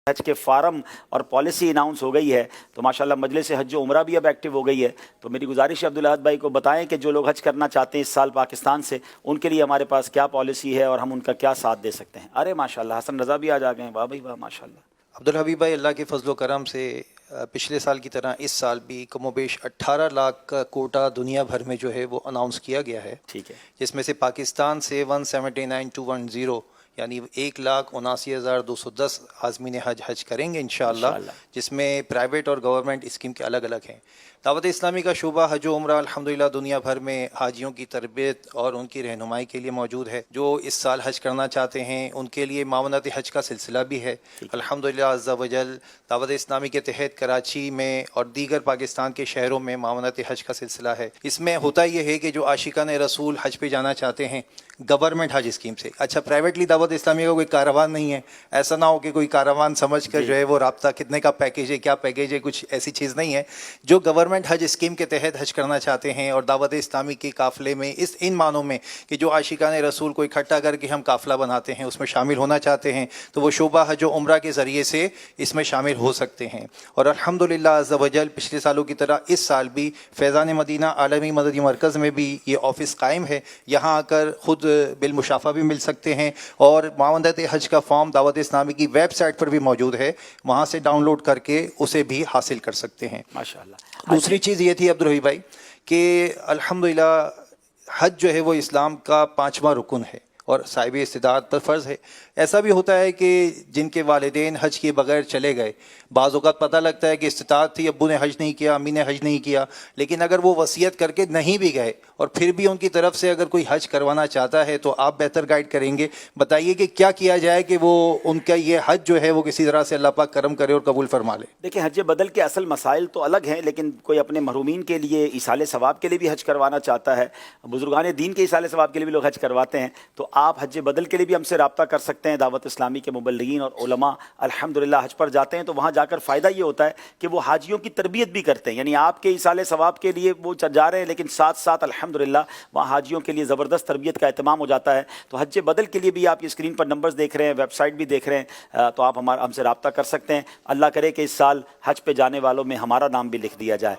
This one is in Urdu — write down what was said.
حج کے فارم اور پالیسی اناؤنس ہو گئی ہے تو ماشاءاللہ مجلس حج و عمرہ بھی اب ایکٹیو ہو گئی ہے. تو میری گزارش ہے عبدالاحد بھائی کو بتائیں کہ جو لوگ حج کرنا چاہتے ہیں اس سال پاکستان سے، ان کے لیے ہمارے پاس کیا پالیسی ہے اور ہم ان کا کیا ساتھ دے سکتے ہیں. ارے ماشاءاللہ حسن رضا بھی آج آ گئے ہیں. واہ بھائی واہ ماشاءاللہ. عبدالحبیب بھائی، اللہ کے فضل و کرم سے پچھلے سال کی طرح اس سال بھی کم و بیش 18 لاکھ کا کوٹا دنیا بھر میں جو ہے وہ اناؤنس کیا گیا ہے، ٹھیک ہے، جس میں سے پاکستان سے 179,210 یعنی 1,79,210 عازمین حج کریں گے انشاءاللہ، جس میں پرائیویٹ اور گورنمنٹ اسکیم کے الگ الگ ہیں. دعوت اسلامی کا شعبہ حج و عمرہ الحمدللہ دنیا بھر میں حاجیوں کی تربیت اور ان کی رہنمائی کے لیے موجود ہے. جو اس سال حج کرنا چاہتے ہیں ان کے لیے معاونت حج کا سلسلہ بھی ہے الحمدللہ عز و جل. دعوت اسلامی کے تحت کراچی میں اور دیگر پاکستان کے شہروں میں معاونت حج کا سلسلہ ہے. اس میں ہوتا یہ ہے کہ جو عاشقان رسول حج پہ جانا چاہتے ہیں گورنمنٹ حج اسکیم سے، اچھا پرائیویٹلی دعوت اسلامی کا کوئی کاروان نہیں ہے، ایسا نہ ہو کہ کوئی کاروان سمجھ کر جو ہے وہ رابطہ کتنے کا پیکیج ہے، کیا پیکیج ہے، کچھ ایسی چیز نہیں ہے. جو گورنمنٹ حج اسکیم کے تحت حج کرنا چاہتے ہیں اور دعوت اسلامی کے قافلے میں ان معنوں میں کہ جو عاشقان رسول کو اکٹھا کر کے ہم قافلہ بناتے ہیں اس میں شامل ہونا چاہتے ہیں تو وہ شعبہ حج و عمرہ کے ذریعے سے اس میں شامل ہو سکتے ہیں. اور الحمدللہ عز و جل پچھلے سالوں کی طرح اس سال بھی فیضان مدینہ عالمی مددی مرکز میں بھی یہ آفس قائم ہے. یہاں آ کر خود بالمشافہ بھی مل سکتے ہیں اور معاونت حج کا فارم دعوت اسلامی کی ویب سائٹ پر بھی موجود ہے، وہاں سے ڈاؤن لوڈ کر کے اسے بھی حاصل کر سکتے ہیں. ماشاءاللہ. دوسری چیز یہ تھی عبدالرحیم بھائی کہ الحمدللہ حج جو ہے وہ اسلام کا 5واں رکن ہے اور صاحب استطاعت پر فرض ہے. ایسا بھی ہوتا ہے کہ جن کے والدین حج کیے بغیر چلے گئے، بعض اوقات پتہ لگتا ہے کہ استطاعت تھی، ابو نے حج نہیں کیا، امی نے حج نہیں کیا، لیکن اگر وہ وصیت کر کے نہیں بھی گئے اور پھر بھی ان کی طرف سے اگر کوئی حج کروانا چاہتا ہے تو آپ بہتر گائیڈ کریں گے. بتائیے کہ کیا کیا جائے کہ وہ ان کا یہ حج جو ہے وہ کسی طرح سے اللہ پاک کرم کرے اور قبول فرما لے. دیکھیں حج بدل کے اصل مسائل تو الگ ہیں، لیکن کوئی اپنے محرومین کے لیے ایصال ثواب کے لیے بھی حج کروانا چاہتا ہے، بزرگان دین کے ایصال ثواب کے لیے بھی لوگ حج کرواتے ہیں، تو آپ حج بدل کے لیے بھی ہم سے رابطہ کر سکتے ہیں. دعوت اسلامی کے مبلغین اور علماء الحمدللہ حج پر جاتے ہیں تو وہاں جا کر فائدہ یہ ہوتا ہے کہ وہ حاجیوں کی تربیت بھی کرتے ہیں. یعنی آپ کے ایصال ثواب کے لیے وہ جا رہے ہیں لیکن ساتھ ساتھ الحمدللہ وہاں حاجیوں کے لیے زبردست تربیت کا اہتمام ہو جاتا ہے. تو حج بدل کے لیے بھی آپ اسکرین پر نمبرز دیکھ رہے ہیں، ویب سائٹ بھی دیکھ رہے ہیں، تو آپ ہم سے رابطہ کر سکتے ہیں. اللہ کرے کہ اس سال حج پہ جانے والوں میں ہمارا نام بھی لکھ دیا جائے.